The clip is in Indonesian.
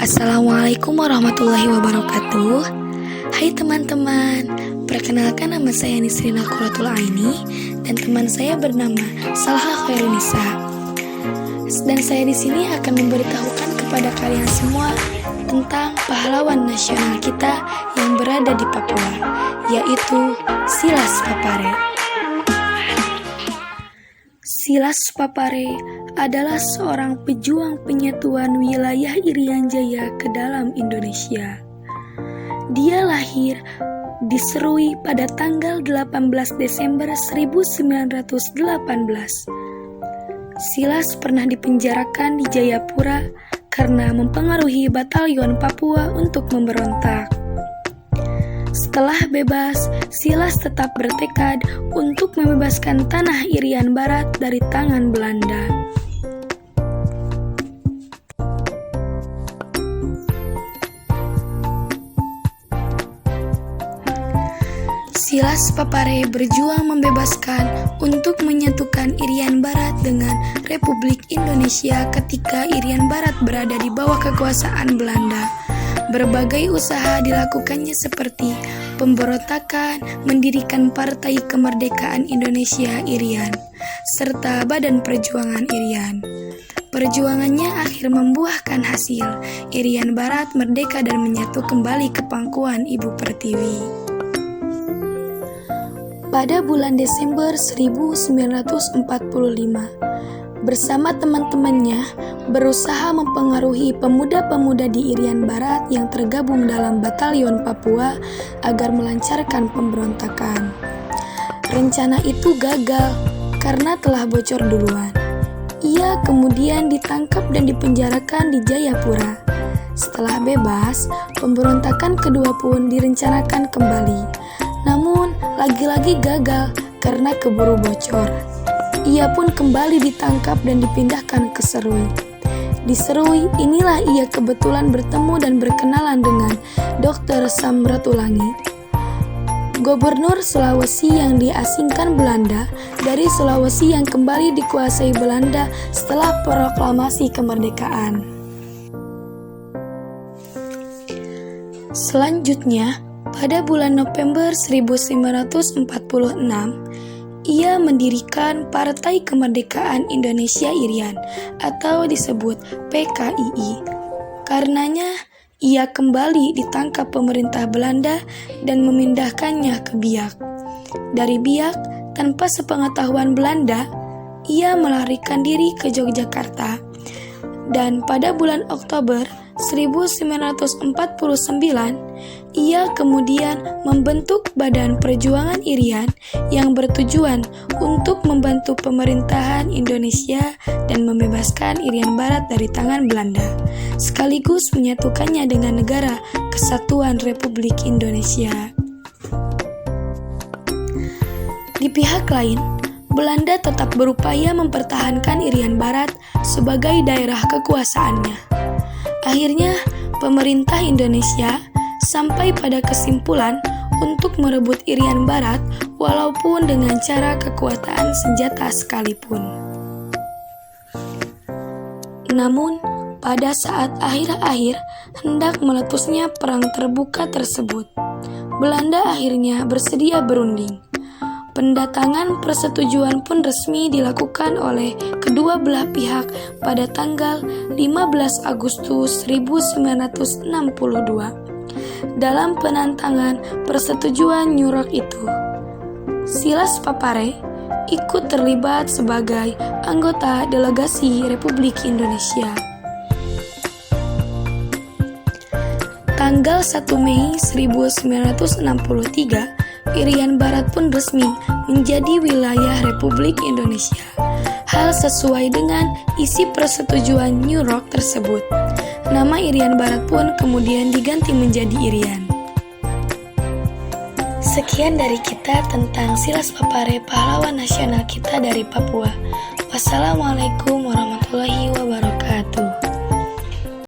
Assalamualaikum warahmatullahi wabarakatuh. Hai teman-teman, perkenalkan nama saya Nisrina Quratul Aini dan teman saya bernama Salha Khairunisa. Dan saya di sini akan memberitahukan kepada kalian semua tentang pahlawan nasional kita yang berada di Papua, yaitu Silas Papare. Silas Papare adalah seorang pejuang penyatuan wilayah Irian Jaya ke dalam Indonesia. Dia lahir di Serui pada tanggal 18 Desember 1918. Silas pernah dipenjarakan di Jayapura karena mempengaruhi batalion Papua untuk memberontak. Setelah bebas, Silas tetap bertekad untuk membebaskan tanah Irian Barat dari tangan Belanda. Silas Papare berjuang membebaskan untuk menyatukan Irian Barat dengan Republik Indonesia ketika Irian Barat berada di bawah kekuasaan Belanda. Berbagai usaha dilakukannya seperti pemberontakan, mendirikan Partai Kemerdekaan Indonesia Irian, serta Badan Perjuangan Irian. Perjuangannya akhir membuahkan hasil. Irian Barat merdeka dan menyatu kembali ke pangkuan Ibu Pertiwi. Pada bulan Desember 1945, bersama teman-temannya berusaha mempengaruhi pemuda-pemuda di Irian Barat yang tergabung dalam batalion Papua agar melancarkan pemberontakan. Rencana itu gagal karena telah bocor duluan. Ia kemudian ditangkap dan dipenjarakan di Jayapura. Setelah bebas, pemberontakan kedua pun direncanakan kembali. Namun, lagi-lagi gagal karena keburu bocor. Ia pun kembali ditangkap dan dipindahkan ke Serui. Di Serui, inilah ia kebetulan bertemu dan berkenalan dengan Dr. Samratulangi, Gubernur Sulawesi yang diasingkan Belanda dari Sulawesi yang kembali dikuasai Belanda setelah proklamasi kemerdekaan. Selanjutnya, pada bulan November 1946, ia mendirikan Partai Kemerdekaan Indonesia Irian atau disebut PKII. Karenanya, ia kembali ditangkap pemerintah Belanda dan memindahkannya ke Biak. Dari Biak, tanpa sepengetahuan Belanda, ia melarikan diri ke Yogyakarta. Dan pada bulan Oktober 1949, ia kemudian membentuk Badan Perjuangan Irian yang bertujuan untuk membantu pemerintahan Indonesia dan membebaskan Irian Barat dari tangan Belanda, sekaligus menyatukannya dengan Negara Kesatuan Republik Indonesia. Di pihak lain, Belanda tetap berupaya mempertahankan Irian Barat sebagai daerah kekuasaannya. Akhirnya, pemerintah Indonesia sampai pada kesimpulan untuk merebut Irian Barat walaupun dengan cara kekuatan senjata sekalipun. Namun, pada saat akhir-akhir hendak meletusnya perang terbuka tersebut, Belanda akhirnya bersedia berunding. Pendatangan persetujuan pun resmi dilakukan oleh kedua belah pihak pada tanggal 15 Agustus 1962. Dalam penantangan persetujuan New York itu, Silas Papare ikut terlibat sebagai anggota delegasi Republik Indonesia. Tanggal 1 Mei 1963, Irian Barat pun resmi menjadi wilayah Republik Indonesia. Hal sesuai dengan isi persetujuan New York tersebut. Nama Irian Barat pun kemudian diganti menjadi Irian. Sekian dari kita tentang Silas Papare, pahlawan nasional kita dari Papua. Wassalamualaikum warahmatullahi wabarakatuh.